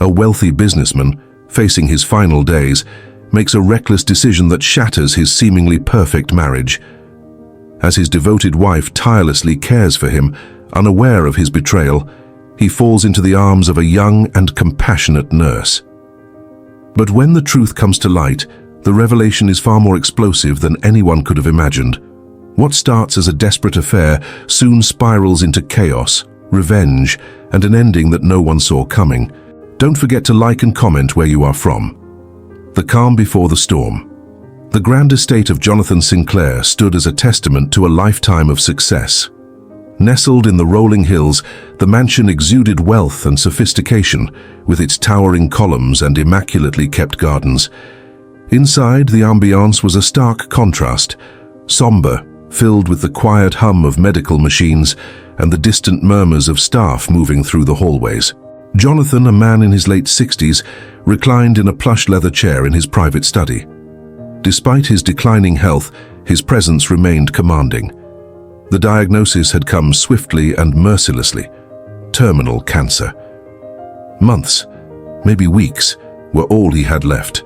A wealthy businessman, facing his final days, makes a reckless decision that shatters his seemingly perfect marriage. As his devoted wife tirelessly cares for him, unaware of his betrayal, he falls into the arms of a young and compassionate nurse. But when the truth comes to light, the revelation is far more explosive than anyone could have imagined. What starts as a desperate affair soon spirals into chaos, revenge, and an ending that no one saw coming. Don't forget to like and comment where you are from. The calm before the storm. The grand estate of Jonathan Sinclair stood as a testament to a lifetime of success. Nestled in the rolling hills, the mansion exuded wealth and sophistication, with its towering columns and immaculately kept gardens. Inside, the ambiance was a stark contrast, somber, filled with the quiet hum of medical machines and the distant murmurs of staff moving through the hallways. Jonathan, a man in his late 60s, reclined in a plush leather chair in his private study. Despite his declining health, his presence remained commanding. The diagnosis had come swiftly and mercilessly: terminal cancer. Months, maybe weeks, were all he had left,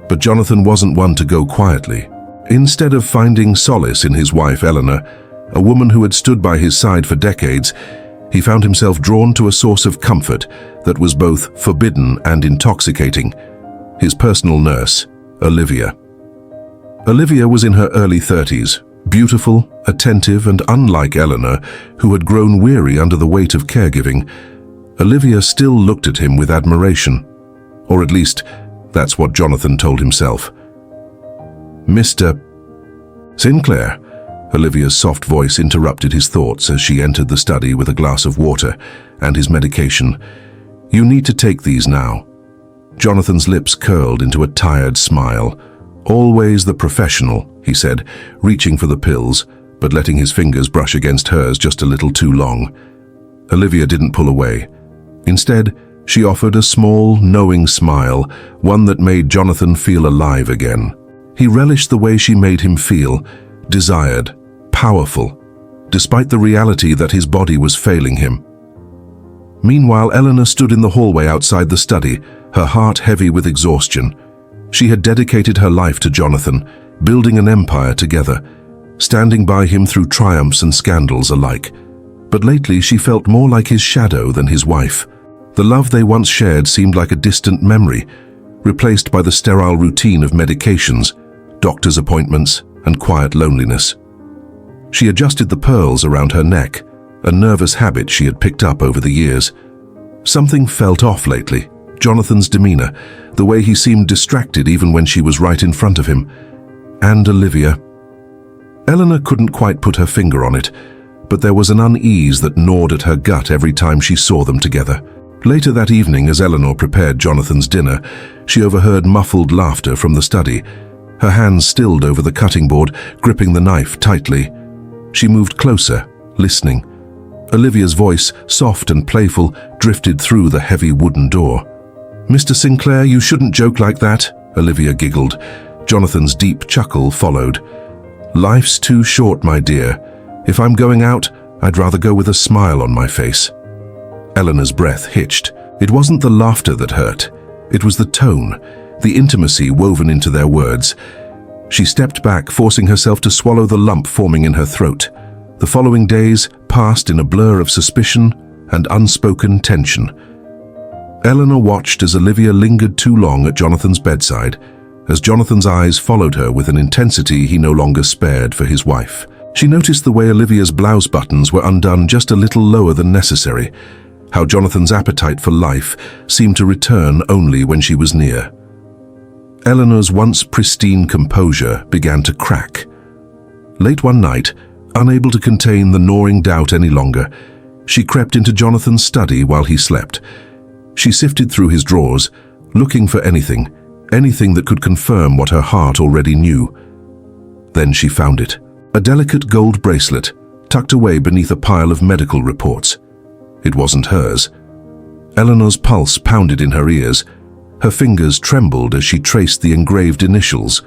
but Jonathan wasn't one to go quietly. Instead of finding solace in his wife Eleanor, a woman who had stood by his side for decades, he found himself drawn to a source of comfort that was both forbidden and intoxicating: his personal nurse, Olivia. Olivia was in her early 30s, beautiful, attentive, and unlike Eleanor, who had grown weary under the weight of caregiving. Olivia still looked at him with admiration, or at least, that's what Jonathan told himself. "Mr. Sinclair," Olivia's soft voice interrupted his thoughts as she entered the study with a glass of water and his medication. "You need to take these now." Jonathan's lips curled into a tired smile. "Always the professional," he said, reaching for the pills, but letting his fingers brush against hers just a little too long. Olivia didn't pull away. Instead, she offered a small, knowing smile, one that made Jonathan feel alive again. He relished the way she made him feel, desired, powerful, despite the reality that his body was failing him. Meanwhile, Eleanor stood in the hallway outside the study, her heart heavy with exhaustion. She had dedicated her life to Jonathan, building an empire together, standing by him through triumphs and scandals alike. But lately she felt more like his shadow than his wife. The love they once shared seemed like a distant memory, replaced by the sterile routine of medications, doctor's appointments, and quiet loneliness. She adjusted the pearls around her neck, a nervous habit she had picked up over the years. Something felt off lately. Jonathan's demeanor, the way he seemed distracted even when she was right in front of him. And Olivia. Eleanor couldn't quite put her finger on it, but there was an unease that gnawed at her gut every time she saw them together. Later that evening, as Eleanor prepared Jonathan's dinner, she overheard muffled laughter from the study. Her hands stilled over the cutting board, gripping the knife tightly. She moved closer, listening. Olivia's voice, soft and playful, drifted through the heavy wooden door. "Mr. Sinclair, you shouldn't joke like that," Olivia giggled. Jonathan's deep chuckle followed. "Life's too short, my dear. If I'm going out, I'd rather go with a smile on my face." Eleanor's breath hitched. It wasn't the laughter that hurt. It was the tone, the intimacy woven into their words. She stepped back, forcing herself to swallow the lump forming in her throat. The following days passed in a blur of suspicion and unspoken tension. Eleanor watched as Olivia lingered too long at Jonathan's bedside, as Jonathan's eyes followed her with an intensity he no longer spared for his wife. She noticed the way Olivia's blouse buttons were undone just a little lower than necessary, how Jonathan's appetite for life seemed to return only when she was near. Eleanor's once pristine composure began to crack. Late one night, unable to contain the gnawing doubt any longer, she crept into Jonathan's study while he slept. She sifted through his drawers, looking for anything that could confirm what her heart already knew. Then she found it. A delicate gold bracelet, tucked away beneath a pile of medical reports. It wasn't hers. Eleanor's pulse pounded in her ears. Her fingers trembled as she traced the engraved initials,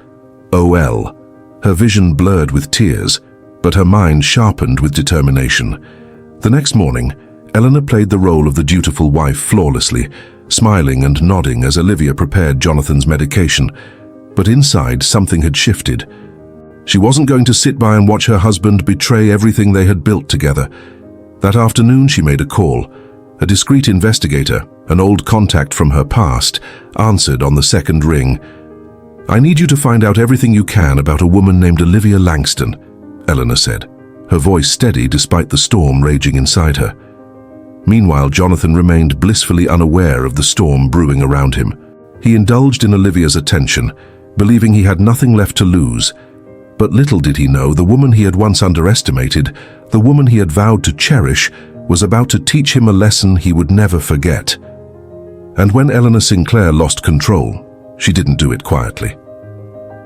OL. Her vision blurred with tears, but her mind sharpened with determination. The next morning, Eleanor played the role of the dutiful wife flawlessly, smiling and nodding as Olivia prepared Jonathan's medication. But inside, something had shifted. She wasn't going to sit by and watch her husband betray everything they had built together. That afternoon, she made a call. A discreet investigator, an old contact from her past, answered on the second ring. "I need you to find out everything you can about a woman named Olivia Langston," Eleanor said, her voice steady despite the storm raging inside her. Meanwhile, Jonathan remained blissfully unaware of the storm brewing around him. He indulged in Olivia's attention, believing he had nothing left to lose. But little did he know the woman he had once underestimated, the woman he had vowed to cherish, was about to teach him a lesson he would never forget. And when Eleanor Sinclair lost control, she didn't do it quietly.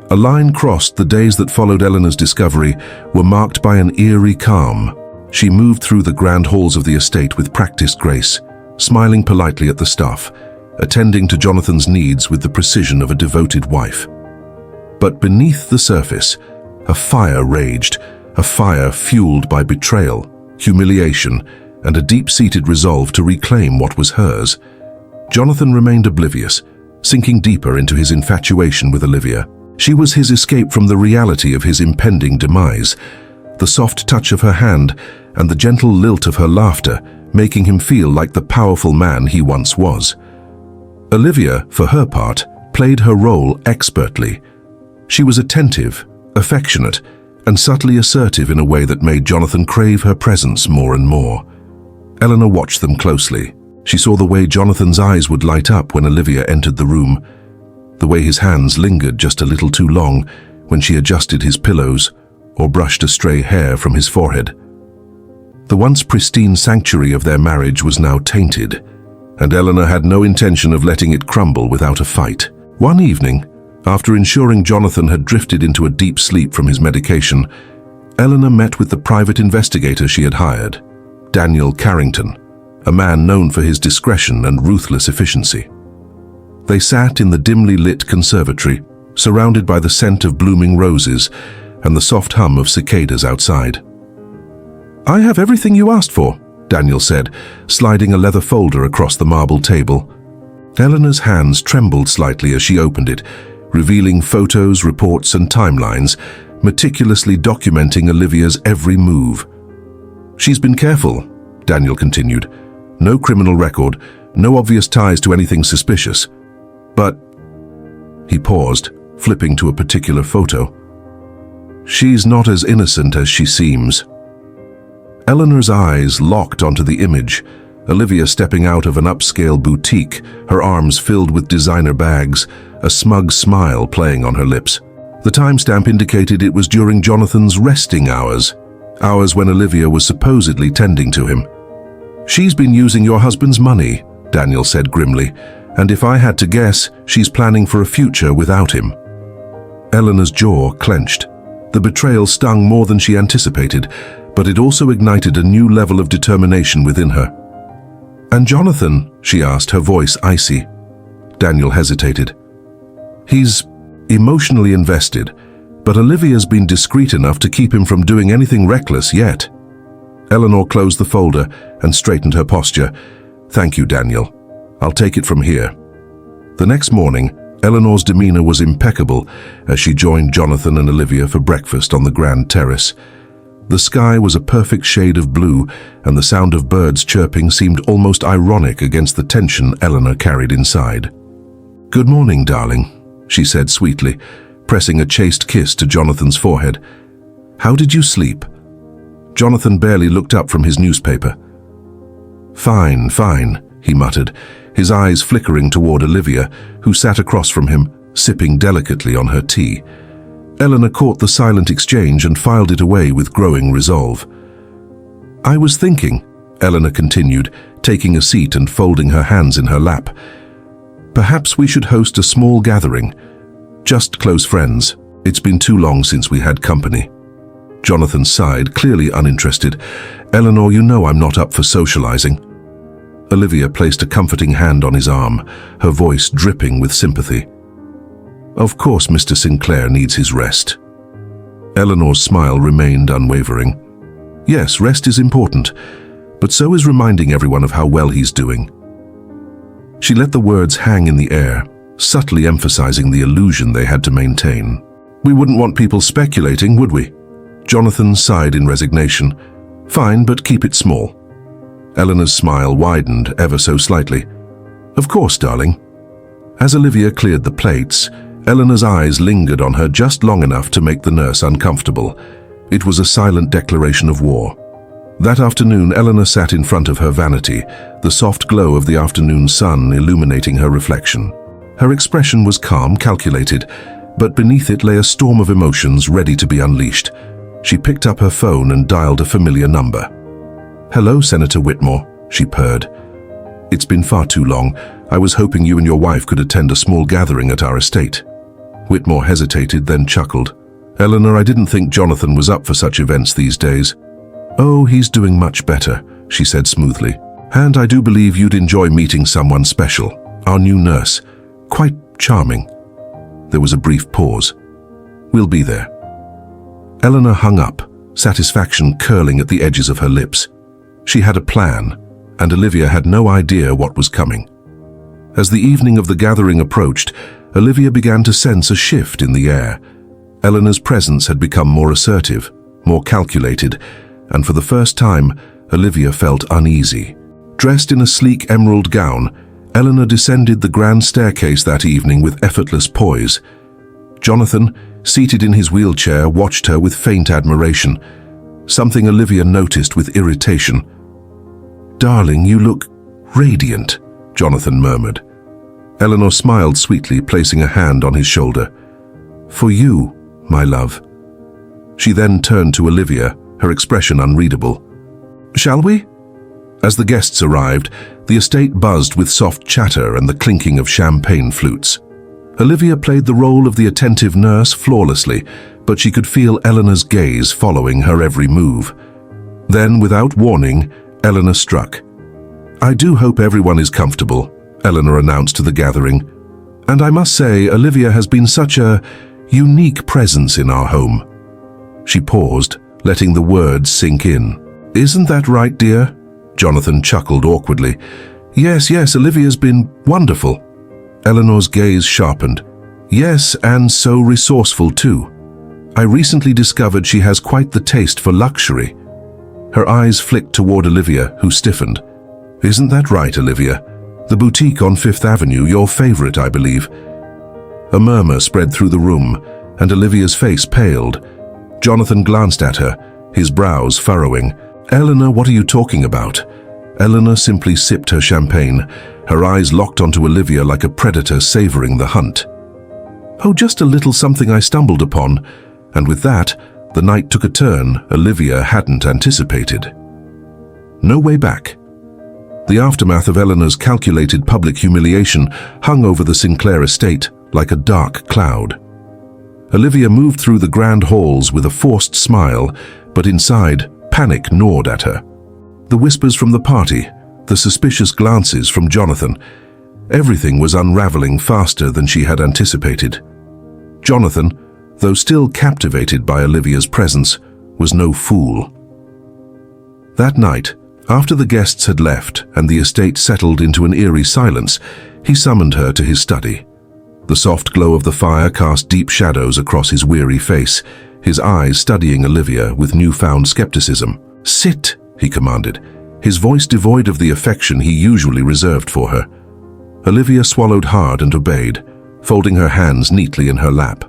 A line crossed. The days that followed Eleanor's discovery were marked by an eerie calm. She moved through the grand halls of the estate with practiced grace, smiling politely at the staff, attending to Jonathan's needs with the precision of a devoted wife. But beneath the surface, a fire raged, a fire fueled by betrayal, humiliation, and a deep-seated resolve to reclaim what was hers. Jonathan remained oblivious, sinking deeper into his infatuation with Olivia. She was his escape from the reality of his impending demise, the soft touch of her hand and the gentle lilt of her laughter making him feel like the powerful man he once was. Olivia, for her part, played her role expertly. She was attentive, affectionate, and subtly assertive in a way that made Jonathan crave her presence more and more. Eleanor watched them closely. She saw the way Jonathan's eyes would light up when Olivia entered the room, the way his hands lingered just a little too long when she adjusted his pillows or brushed a stray hair from his forehead. The once pristine sanctuary of their marriage was now tainted, and Eleanor had no intention of letting it crumble without a fight. One evening, after ensuring Jonathan had drifted into a deep sleep from his medication, Eleanor met with the private investigator she had hired, Daniel Carrington, a man known for his discretion and ruthless efficiency. They sat in the dimly lit conservatory, surrounded by the scent of blooming roses and the soft hum of cicadas outside. "I have everything you asked for," Daniel said, sliding a leather folder across the marble table. Eleanor's hands trembled slightly as she opened it, revealing photos, reports, and timelines, meticulously documenting Olivia's every move. "She's been careful," Daniel continued. "No criminal record, no obvious ties to anything suspicious. But..." He paused, flipping to a particular photo. "She's not as innocent as she seems." Eleanor's eyes locked onto the image, Olivia stepping out of an upscale boutique, her arms filled with designer bags, a smug smile playing on her lips. The timestamp indicated it was during Jonathan's resting hours, hours when Olivia was supposedly tending to him. "She's been using your husband's money," Daniel said grimly, "and if I had to guess, she's planning for a future without him." Eleanor's jaw clenched. The betrayal stung more than she anticipated, but it also ignited a new level of determination within her. "And Jonathan?" she asked, her voice icy. Daniel hesitated. "He's emotionally invested, but Olivia's been discreet enough to keep him from doing anything reckless yet." Eleanor closed the folder and straightened her posture. "Thank you, Daniel. I'll take it from here." The next morning, Eleanor's demeanor was impeccable as she joined Jonathan and Olivia for breakfast on the grand terrace. The sky was a perfect shade of blue, and the sound of birds chirping seemed almost ironic against the tension Eleanor carried inside. "Good morning, darling," she said sweetly, pressing a chaste kiss to Jonathan's forehead. "How did you sleep?" Jonathan barely looked up from his newspaper. "Fine, fine," he muttered, his eyes flickering toward Olivia, who sat across from him, sipping delicately on her tea. Eleanor caught the silent exchange and filed it away with growing resolve. "I was thinking," Eleanor continued, taking a seat and folding her hands in her lap, "perhaps we should host a small gathering. Just close friends. It's been too long since we had company." Jonathan sighed, clearly uninterested. "Eleanor, you know I'm not up for socializing." Olivia placed a comforting hand on his arm, her voice dripping with sympathy. "Of course Mr. Sinclair needs his rest." Eleanor's smile remained unwavering. "Yes, rest is important, but so is reminding everyone of how well he's doing." She let the words hang in the air, subtly emphasizing the illusion they had to maintain. We wouldn't want people speculating, would we? Jonathan sighed in resignation. Fine, but keep it small. Eleanor's smile widened ever so slightly. Of course, darling. As Olivia cleared the plates, Eleanor's eyes lingered on her just long enough to make the nurse uncomfortable. It was a silent declaration of war. That afternoon, Eleanor sat in front of her vanity, the soft glow of the afternoon sun illuminating her reflection. Her expression was calm, calculated, but beneath it lay a storm of emotions ready to be unleashed. She picked up her phone and dialed a familiar number. "Hello, Senator Whitmore," she purred. "It's been far too long. I was hoping you and your wife could attend a small gathering at our estate." Whitmore hesitated, then chuckled. "Eleanor, I didn't think Jonathan was up for such events these days." "Oh, he's doing much better," she said smoothly. "And I do believe you'd enjoy meeting someone special, our new nurse. Quite charming." There was a brief pause. "We'll be there." Eleanor hung up, satisfaction curling at the edges of her lips. She had a plan, and Olivia had no idea what was coming. As the evening of the gathering approached, Olivia began to sense a shift in the air. Eleanor's presence had become more assertive, more calculated, and for the first time, Olivia felt uneasy. Dressed in a sleek emerald gown, Eleanor descended the grand staircase that evening with effortless poise. Jonathan, seated in his wheelchair, watched her with faint admiration, something Olivia noticed with irritation. "Darling, you look radiant," Jonathan murmured. Eleanor smiled sweetly, placing a hand on his shoulder. "For you, my love." She then turned to Olivia, her expression unreadable. "Shall we?" As the guests arrived, the estate buzzed with soft chatter and the clinking of champagne flutes. Olivia played the role of the attentive nurse flawlessly, but she could feel Eleanor's gaze following her every move. Then, without warning, Eleanor struck. "I do hope everyone is comfortable," Eleanor announced to the gathering. "And I must say, Olivia has been such a unique presence in our home." She paused, letting the words sink in. "Isn't that right, dear?" Jonathan chuckled awkwardly. Yes, Olivia's been wonderful." Eleanor's gaze sharpened. "Yes, and so resourceful too. I recently discovered she has quite the taste for luxury." Her eyes flicked toward Olivia, who stiffened. "Isn't that right, Olivia? The boutique on Fifth Avenue, your favorite, I believe." A murmur spread through the room, and Olivia's face paled. Jonathan glanced at her, his brows furrowing. "Eleanor, what are you talking about?" Eleanor simply sipped her champagne, her eyes locked onto Olivia like a predator savoring the hunt. "Oh, just a little something I stumbled upon," and with that, the night took a turn Olivia hadn't anticipated. No way back. The aftermath of Eleanor's calculated public humiliation hung over the Sinclair estate like a dark cloud. Olivia moved through the grand halls with a forced smile, but inside, panic gnawed at her. The whispers from the party, the suspicious glances from Jonathan, everything was unraveling faster than she had anticipated. Jonathan, though still captivated by Olivia's presence, was no fool. That night, after the guests had left and the estate settled into an eerie silence, he summoned her to his study. The soft glow of the fire cast deep shadows across his weary face, his eyes studying Olivia with newfound skepticism. "Sit," he commanded, his voice devoid of the affection he usually reserved for her. Olivia swallowed hard and obeyed, folding her hands neatly in her lap.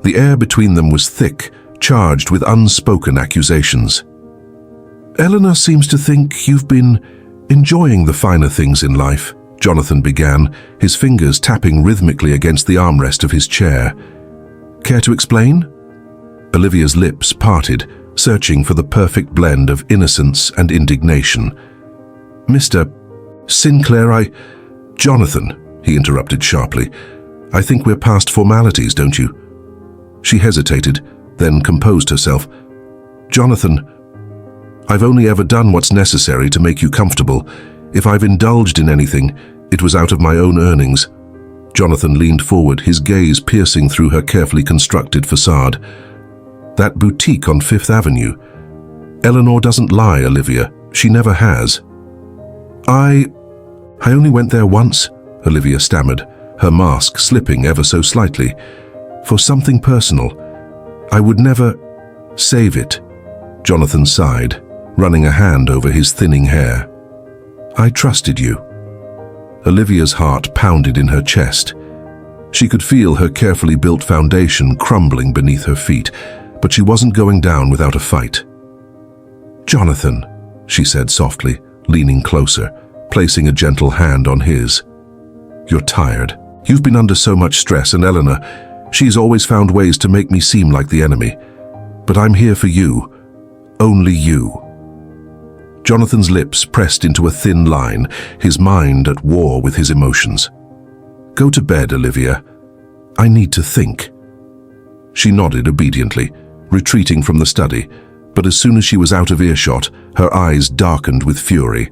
The air between them was thick, charged with unspoken accusations. "Eleanor seems to think you've been enjoying the finer things in life," Jonathan began, his fingers tapping rhythmically against the armrest of his chair. "Care to explain?" Olivia's lips parted, searching for the perfect blend of innocence and indignation. "Mr. Sinclair, Jonathan," he interrupted sharply, "I think we're past formalities, don't you?" She hesitated, then composed herself. "Jonathan, I've only ever done what's necessary to make you comfortable. If I've indulged in anything, it was out of my own earnings." Jonathan leaned forward, his gaze piercing through her carefully constructed facade. "That boutique on Fifth Avenue. Eleanor doesn't lie, Olivia. She never has." I only went there once, Olivia stammered, her mask slipping ever so slightly. For something personal. I would never... Save it. Jonathan sighed, running a hand over his thinning hair. I trusted you. Olivia's heart pounded in her chest. She could feel her carefully built foundation crumbling beneath her feet, but she wasn't going down without a fight. Jonathan, she said softly, leaning closer, placing a gentle hand on his. You're tired. You've been under so much stress, and Eleanor, she's always found ways to make me seem like the enemy. But I'm here for you. Only you. Jonathan's lips pressed into a thin line, his mind at war with his emotions. Go to bed, Olivia. I need to think. She nodded obediently, retreating from the study, but as soon as she was out of earshot, her eyes darkened with fury.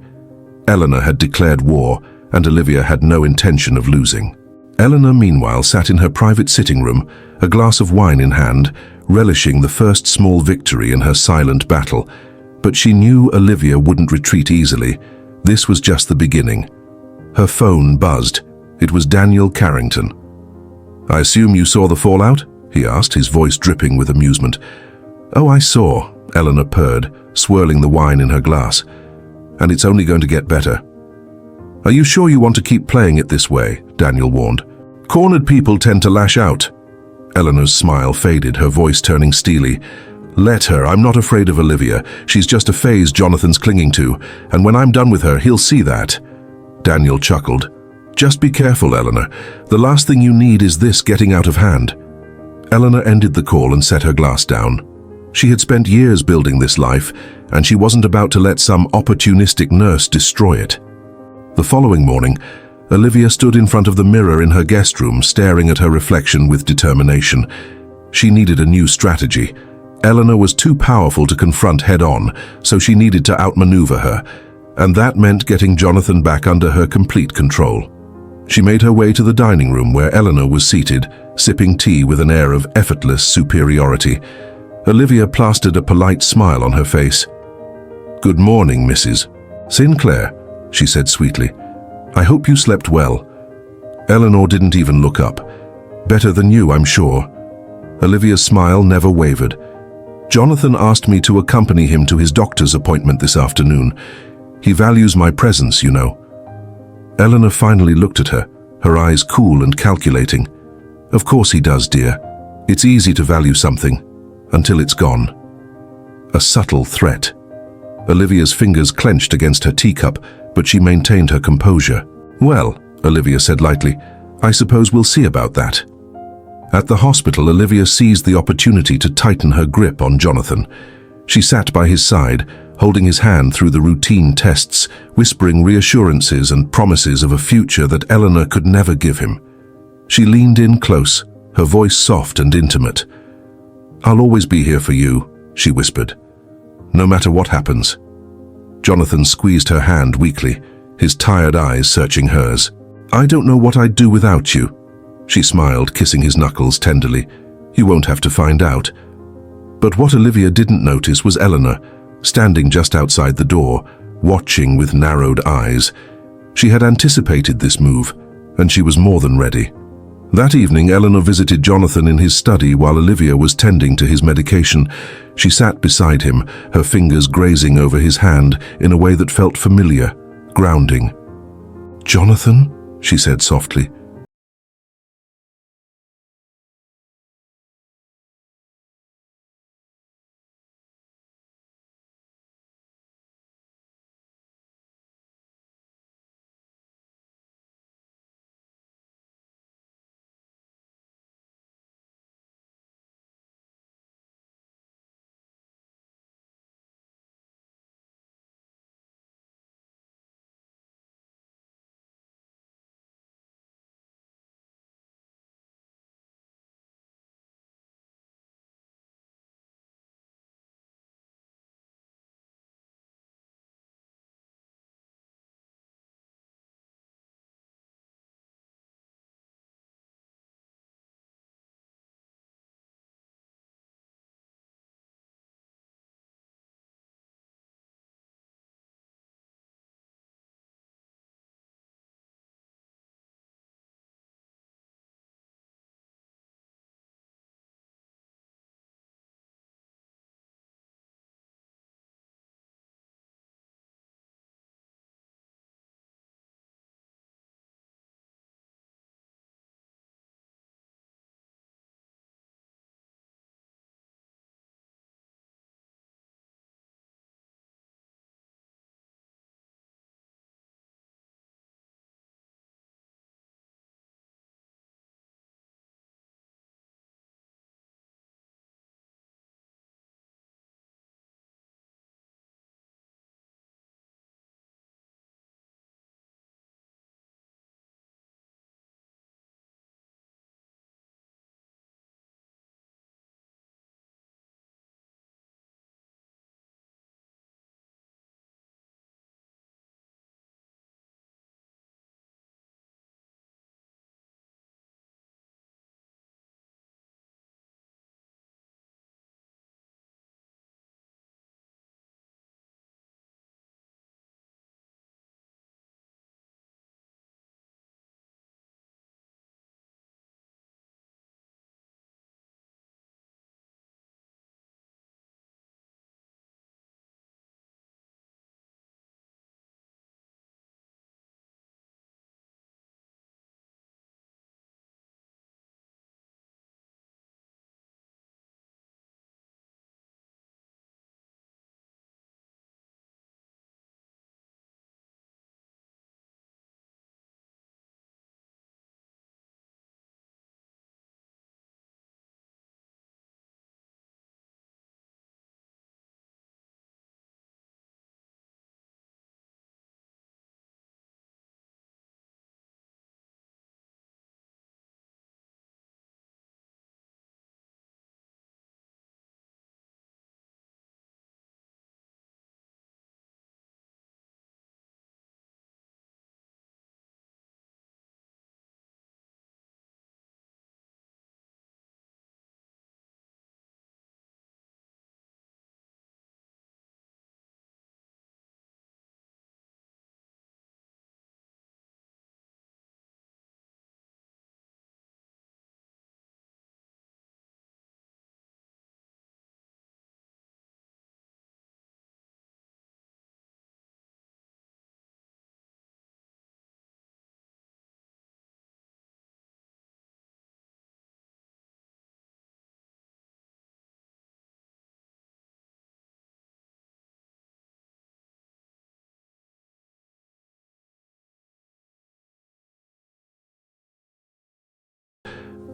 Eleanor had declared war, and Olivia had no intention of losing. Eleanor, meanwhile, sat in her private sitting room, a glass of wine in hand, relishing the first small victory in her silent battle. But she knew Olivia wouldn't retreat easily. This was just the beginning. Her phone buzzed. It was Daniel Carrington. I assume you saw the fallout? He asked, his voice dripping with amusement. Oh, I saw, Eleanor purred, swirling the wine in her glass. And it's only going to get better. Are you sure you want to keep playing it this way? Daniel warned. Cornered people tend to lash out. Eleanor's smile faded, her voice turning steely. Let her, I'm not afraid of Olivia. She's just a phase Jonathan's clinging to, and when I'm done with her, he'll see that. Daniel chuckled. Just be careful, Eleanor. The last thing you need is this getting out of hand. Eleanor ended the call and set her glass down. She had spent years building this life, and she wasn't about to let some opportunistic nurse destroy it. The following morning, Olivia stood in front of the mirror in her guest room, staring at her reflection with determination. She needed a new strategy. Eleanor was too powerful to confront head-on, so she needed to outmaneuver her, and that meant getting Jonathan back under her complete control. She made her way to the dining room where Eleanor was seated, sipping tea with an air of effortless superiority. Olivia plastered a polite smile on her face. Good morning, Mrs. Sinclair, she said sweetly. I hope you slept well. Eleanor didn't even look up. Better than you, I'm sure. Olivia's smile never wavered. Jonathan asked me to accompany him to his doctor's appointment this afternoon. He values my presence, you know. Eleanor finally looked at her, her eyes cool and calculating. Of course he does, dear. It's easy to value something, until it's gone. A subtle threat. Olivia's fingers clenched against her teacup, but she maintained her composure. Well, Olivia said lightly, I suppose we'll see about that. At the hospital, Olivia seized the opportunity to tighten her grip on Jonathan. She sat by his side, holding his hand through the routine tests, whispering reassurances and promises of a future that Eleanor could never give him. She leaned in close, her voice soft and intimate. I'll always be here for you, she whispered. No matter what happens. Jonathan squeezed her hand weakly, his tired eyes searching hers. I don't know what I'd do without you. She smiled, kissing his knuckles tenderly. You won't have to find out. But what Olivia didn't notice was Eleanor, standing just outside the door, watching with narrowed eyes. She had anticipated this move, and she was more than ready. That evening, Eleanor visited Jonathan in his study while Olivia was tending to his medication. She sat beside him, her fingers grazing over his hand in a way that felt familiar, grounding. Jonathan? She said softly.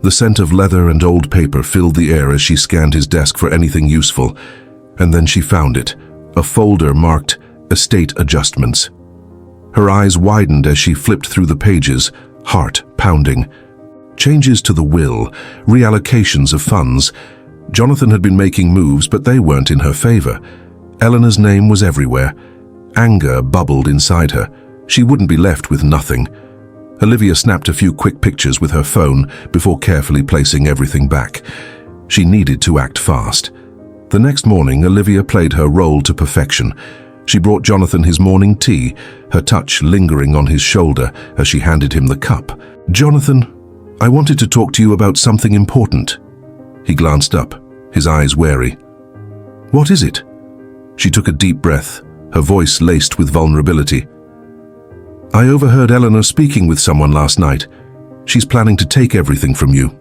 The scent of leather and old paper filled the air as she scanned his desk for anything useful. And then she found it, a folder marked Estate Adjustments. Her eyes widened as she flipped through the pages, heart pounding. Changes to the will, reallocations of funds. Jonathan had been making moves, but they weren't in her favor. Eleanor's name was everywhere. Anger bubbled inside her. She wouldn't be left with nothing. Olivia snapped a few quick pictures with her phone before carefully placing everything back. She needed to act fast. The next morning, Olivia played her role to perfection. She brought Jonathan his morning tea, her touch lingering on his shoulder as she handed him the cup. "Jonathan, I wanted to talk to you about something important." He glanced up, his eyes wary. "What is it?" She took a deep breath, her voice laced with vulnerability. "I overheard Eleanor speaking with someone last night. She's planning to take everything from you."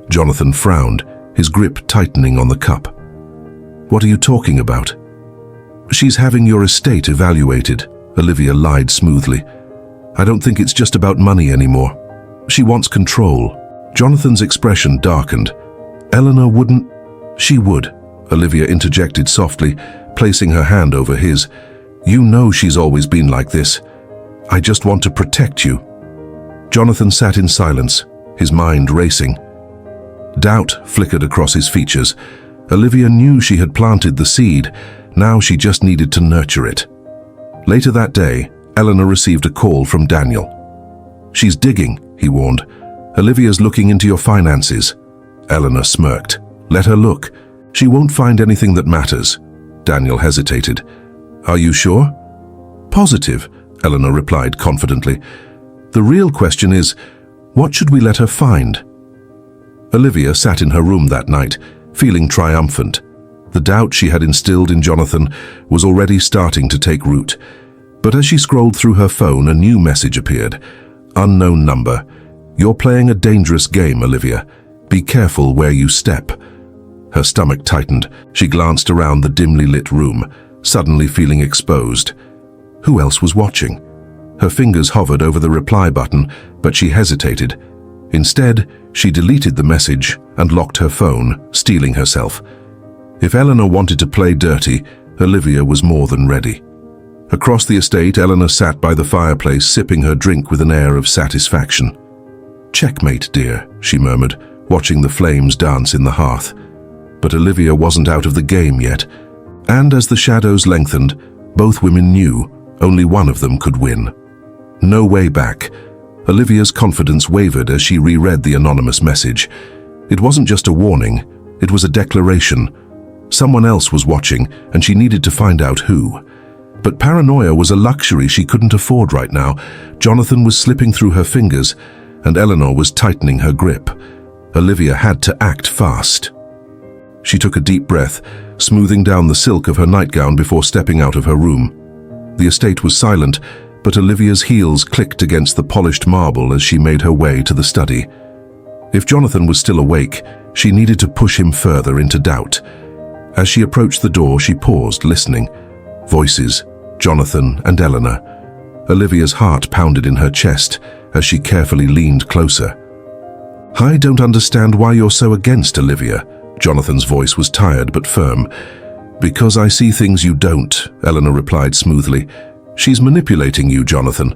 Jonathan frowned, his grip tightening on the cup. "What are you talking about?" "She's having your estate evaluated," Olivia lied smoothly. "I don't think it's just about money anymore. She wants control." Jonathan's expression darkened. "Eleanor wouldn't—" "She would," Olivia interjected softly, placing her hand over his. "You know she's always been like this. I just want to protect you." Jonathan sat in silence, his mind racing. Doubt flickered across his features. Olivia knew she had planted the seed. Now she just needed to nurture it. Later that day, Eleanor received a call from Daniel. "She's digging," he warned. "Olivia's looking into your finances." Eleanor smirked. "Let her look. She won't find anything that matters." Daniel hesitated. "Are you sure?" "Positive," Eleanor replied confidently. "The real question is, what should we let her find?" Olivia sat in her room that night, feeling triumphant. The doubt she had instilled in Jonathan was already starting to take root. But as she scrolled through her phone, a new message appeared. "Unknown number. You're playing a dangerous game, Olivia. Be careful where you step." Her stomach tightened. She glanced around the dimly lit room, suddenly feeling exposed. Who else was watching? Her fingers hovered over the reply button, but she hesitated. Instead, she deleted the message and locked her phone, steeling herself. If Eleanor wanted to play dirty, Olivia was more than ready. Across the estate, Eleanor sat by the fireplace, sipping her drink with an air of satisfaction. "Checkmate, dear," she murmured, watching the flames dance in the hearth. But Olivia wasn't out of the game yet. And as the shadows lengthened, both women knew only one of them could win. No way back. Olivia's confidence wavered as she reread the anonymous message. It wasn't just a warning, it was a declaration. Someone else was watching, and she needed to find out who. But paranoia was a luxury she couldn't afford right now. Jonathan was slipping through her fingers, and Eleanor was tightening her grip. Olivia had to act fast. She took a deep breath, smoothing down the silk of her nightgown before stepping out of her room. The estate was silent, but Olivia's heels clicked against the polished marble as she made her way to the study. If Jonathan was still awake, she needed to push him further into doubt. As she approached the door, she paused, listening. Voices, Jonathan and Eleanor. Olivia's heart pounded in her chest as she carefully leaned closer. "I don't understand why you're so against Olivia." Jonathan's voice was tired but firm. "Because I see things you don't," Eleanor replied smoothly. "She's manipulating you, Jonathan.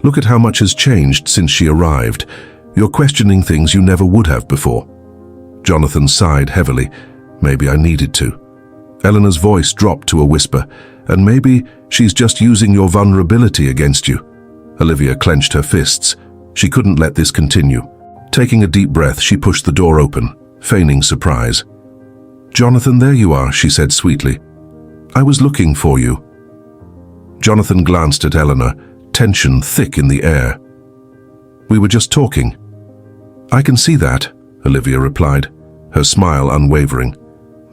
Look at how much has changed since she arrived. You're questioning things you never would have before." Jonathan sighed heavily. "Maybe I needed to." Eleanor's voice dropped to a whisper. "And maybe she's just using your vulnerability against you." Olivia clenched her fists. She couldn't let this continue. Taking a deep breath, she pushed the door open, feigning surprise. "Jonathan, there you are," she said sweetly. "I was looking for you." Jonathan glanced at Eleanor, tension thick in the air. "We were just talking." "I can see that," Olivia replied, her smile unwavering.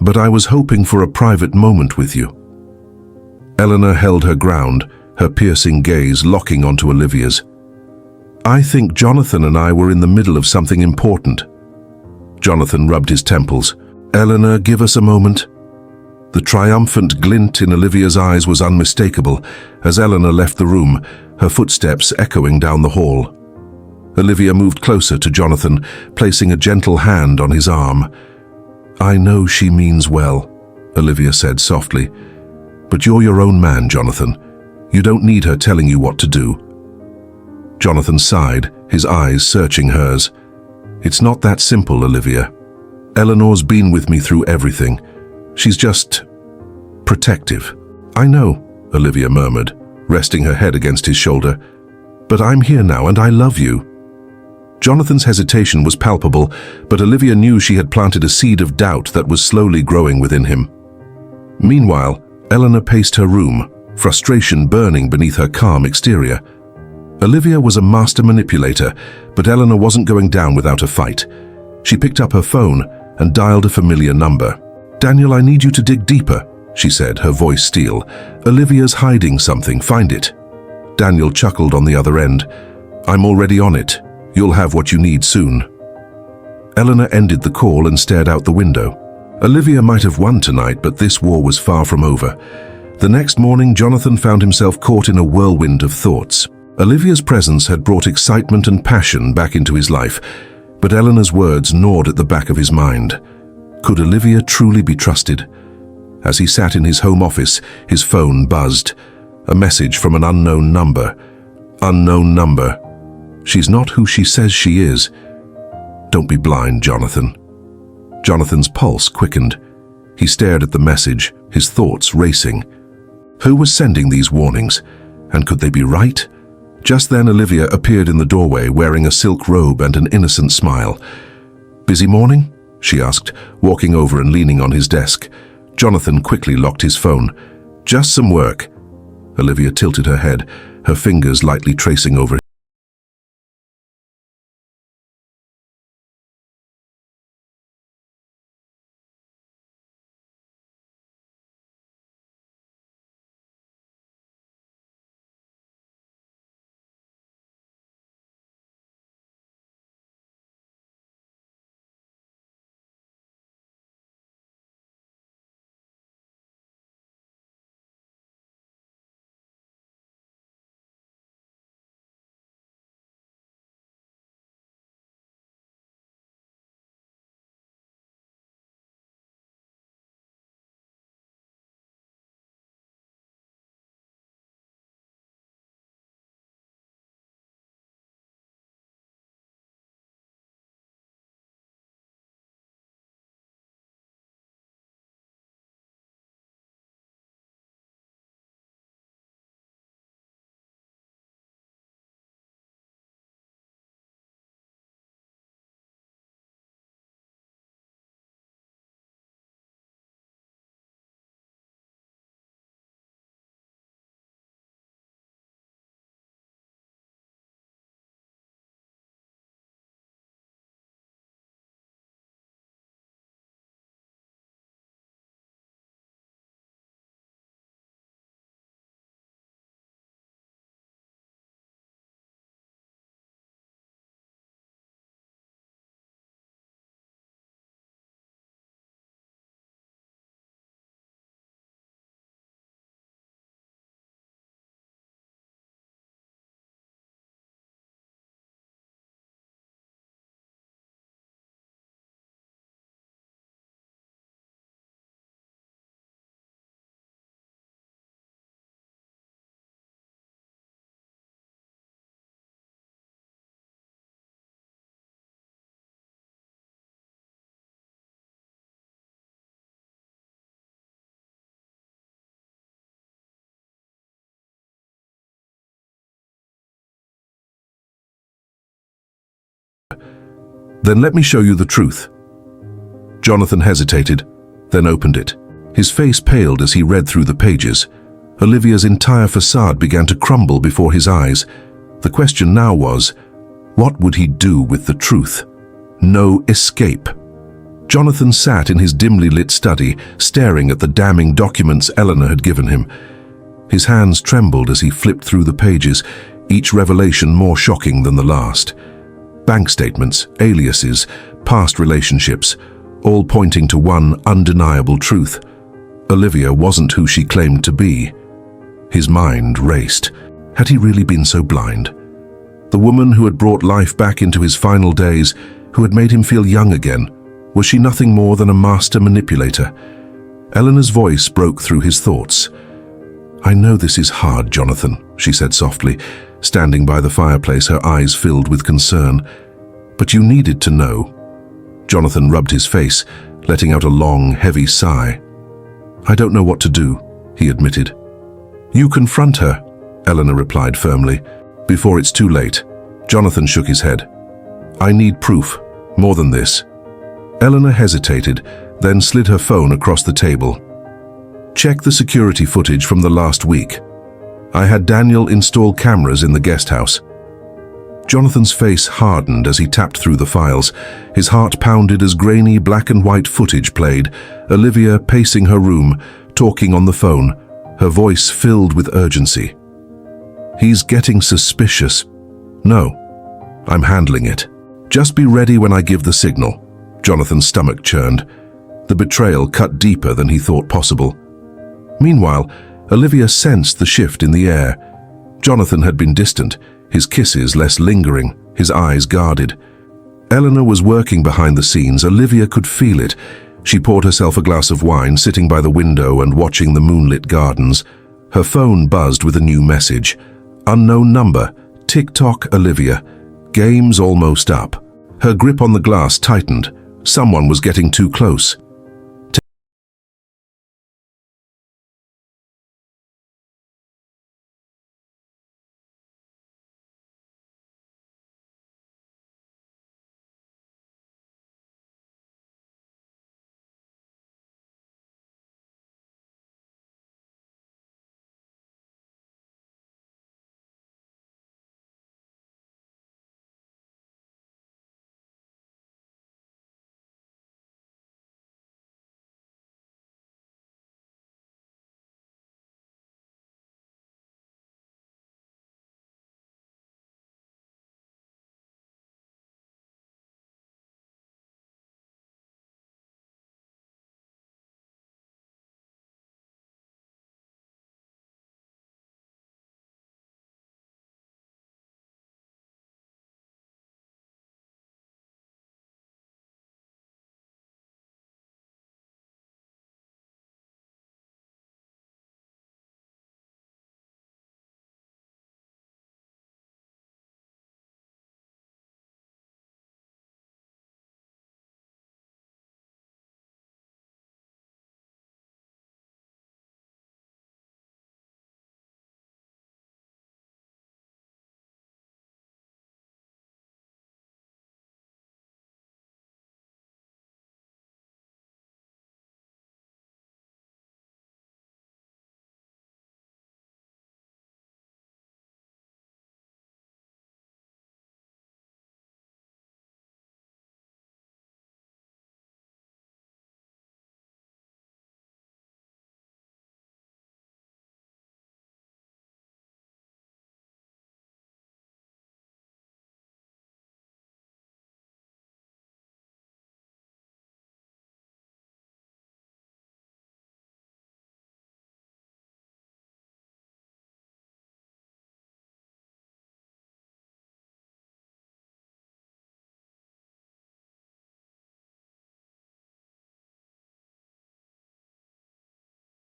"But I was hoping for a private moment with you." Eleanor held her ground, her piercing gaze locking onto Olivia's. "I think Jonathan and I were in the middle of something important." Jonathan rubbed his temples. "Eleanor, give us a moment." The triumphant glint in Olivia's eyes was unmistakable as Eleanor left the room, her footsteps echoing down the hall. Olivia moved closer to Jonathan, placing a gentle hand on his arm. "I know she means well," Olivia said softly. "But you're your own man, Jonathan. You don't need her telling you what to do." Jonathan sighed, his eyes searching hers. "It's not that simple, Olivia. Eleanor's been with me through everything. She's just protective." "I know," Olivia murmured, resting her head against his shoulder. "But I'm here now and I love you." Jonathan's hesitation was palpable, but Olivia knew she had planted a seed of doubt that was slowly growing within him. Meanwhile, Eleanor paced her room, frustration burning beneath her calm exterior. Olivia was a master manipulator, but Eleanor wasn't going down without a fight. She picked up her phone and dialed a familiar number. "Daniel, I need you to dig deeper," she said, her voice steel. "Olivia's hiding something, find it." Daniel chuckled on the other end. "I'm already on it. You'll have what you need soon." Eleanor ended the call and stared out the window. Olivia might have won tonight, but this war was far from over. The next morning, Jonathan found himself caught in a whirlwind of thoughts. Olivia's presence had brought excitement and passion back into his life, but Eleanor's words gnawed at the back of his mind. Could Olivia truly be trusted? As he sat in his home office, his phone buzzed. A message from an unknown number. Unknown number. "She's not who she says she is." "Don't be blind, Jonathan." Jonathan's pulse quickened. He stared at the message, his thoughts racing. Who was sending these warnings? And could they be right? Just then Olivia appeared in the doorway wearing a silk robe and an innocent smile. "Busy morning?" she asked, walking over and leaning on his desk. Jonathan quickly locked his phone. "Just some work." Olivia tilted her head, her fingers lightly tracing over "Then let me show you the truth." Jonathan hesitated, then opened it. His face paled as he read through the pages. Olivia's entire facade began to crumble before his eyes. The question now was, what would he do with the truth? No escape. Jonathan sat in his dimly lit study, staring at the damning documents Eleanor had given him. His hands trembled as he flipped through the pages, each revelation more shocking than the last. Bank statements, aliases, past relationships, all pointing to one undeniable truth. Olivia wasn't who she claimed to be. His mind raced. Had he really been so blind? The woman who had brought life back into his final days, who had made him feel young again, was she nothing more than a master manipulator? Eleanor's voice broke through his thoughts. "I know this is hard, Jonathan," she said softly, standing by the fireplace, her eyes filled with concern. "But you needed to know." Jonathan rubbed his face, letting out a long, heavy sigh. "I don't know what to do," he admitted. "You confront her," Eleanor replied firmly, "before it's too late." Jonathan shook his head. "I need proof, more than this." Eleanor hesitated, then slid her phone across the table. "Check the security footage from the last week. I had Daniel install cameras in the guest house." Jonathan's face hardened as he tapped through the files. His heart pounded as grainy black and white footage played, Olivia pacing her room, talking on the phone, her voice filled with urgency. "He's getting suspicious." "No, I'm handling it. Just be ready when I give the signal." Jonathan's stomach churned. The betrayal cut deeper than he thought possible. Meanwhile, Olivia sensed the shift in the air. Jonathan had been distant, his kisses less lingering, his eyes guarded. Eleanor was working behind the scenes. Olivia could feel it. She poured herself a glass of wine, sitting by the window and watching the moonlit gardens. Her phone buzzed with a new message. "Unknown number. TikTok Olivia. Game's almost up." Her grip on the glass tightened. Someone was getting too close.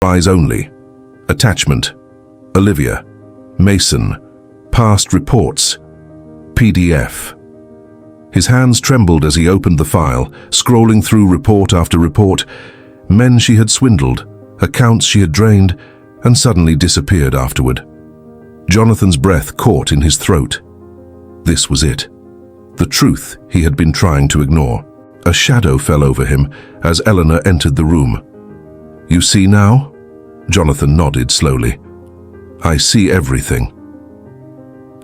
Eyes only. Attachment. Olivia. Mason. Past reports. PDF. His hands trembled as he opened the file, scrolling through report after report. Men she had swindled, accounts she had drained, and suddenly disappeared afterward. Jonathan's breath caught in his throat. This was it. The truth he had been trying to ignore. A shadow fell over him as Eleanor entered the room. "You see now?" Jonathan nodded slowly. "I see everything."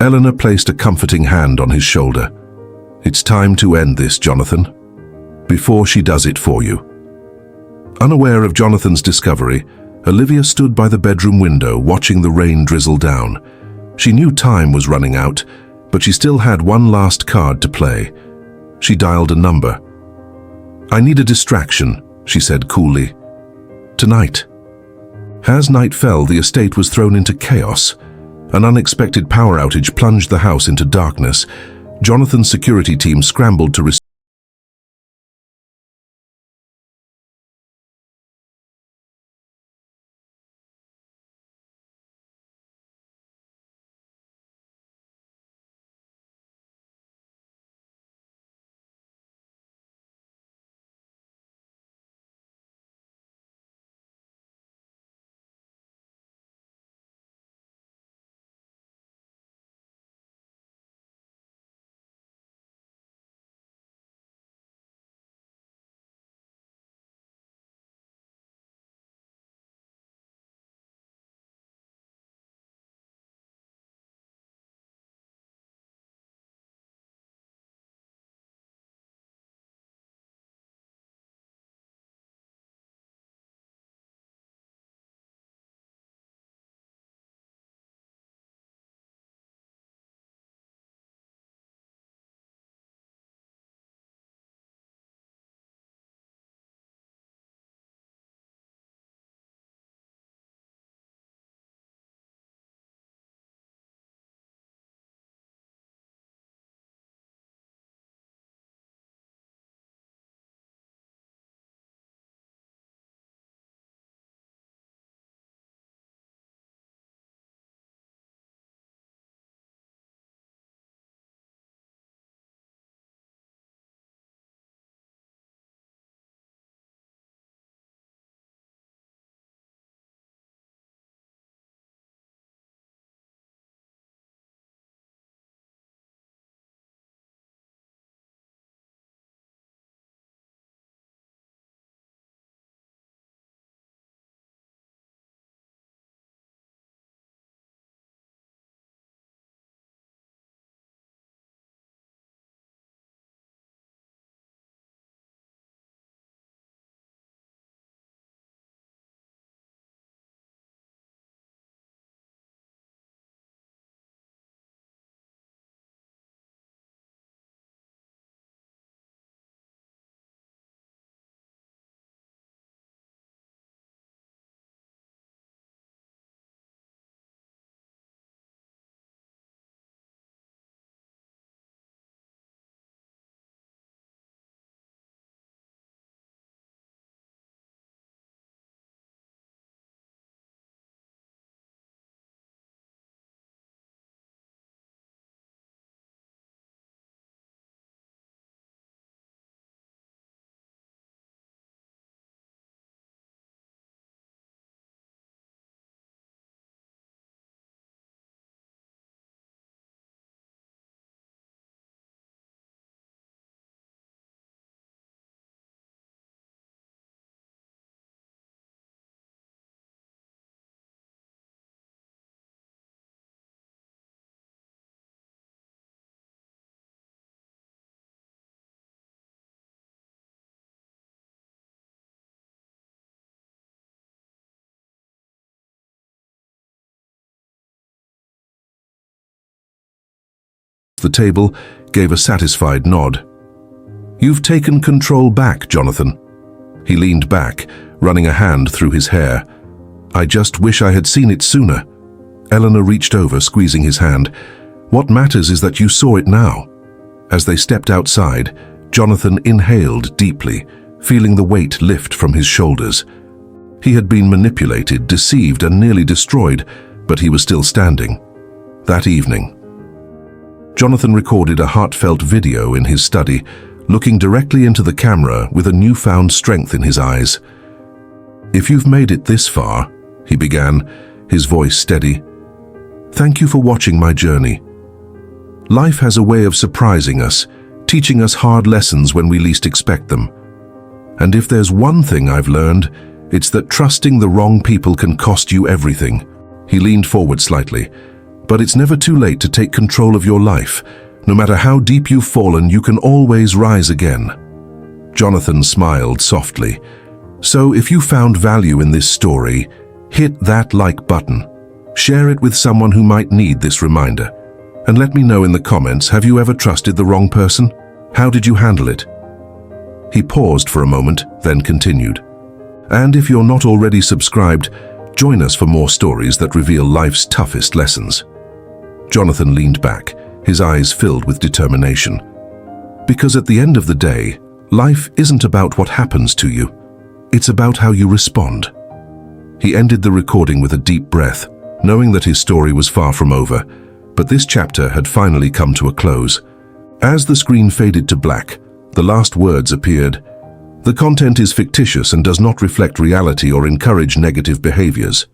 Eleanor placed a comforting hand on his shoulder. "It's time to end this, Jonathan, before she does it for you." Unaware of Jonathan's discovery, Olivia stood by the bedroom window watching the rain drizzle down. She knew time was running out, but she still had one last card to play. She dialed a number. "I need a distraction," she said coolly. "Tonight." As night fell, the estate was thrown into chaos. An unexpected power outage plunged the house into darkness. Jonathan's security team scrambled to restore the table, gave a satisfied nod. "You've taken control back, Jonathan." He leaned back, running a hand through his hair. "I just wish I had seen it sooner." Eleanor reached over, squeezing his hand. "What matters is that you saw it now." As they stepped outside, Jonathan inhaled deeply, feeling the weight lift from his shoulders. He had been manipulated, deceived, and nearly destroyed, but he was still standing. That evening, Jonathan recorded a heartfelt video in his study, looking directly into the camera with a newfound strength in his eyes. "If you've made it this far," he began, his voice steady, "thank you for watching my journey. Life has a way of surprising us, teaching us hard lessons when we least expect them. And if there's one thing I've learned, it's that trusting the wrong people can cost you everything." He leaned forward slightly. "But it's never too late to take control of your life. No matter how deep you've fallen, you can always rise again." Jonathan smiled softly. "So if you found value in this story, hit that like button. Share it with someone who might need this reminder. And let me know in the comments, have you ever trusted the wrong person? How did you handle it?" He paused for a moment, then continued. "And if you're not already subscribed, join us for more stories that reveal life's toughest lessons." Jonathan leaned back, his eyes filled with determination. Because at the end of the day, life isn't about what happens to you. It's about how you respond. He ended the recording with a deep breath, knowing that his story was far from over, but this chapter had finally come to a close. As the screen faded to black, the last words appeared. The content is fictitious and does not reflect reality or encourage negative behaviors.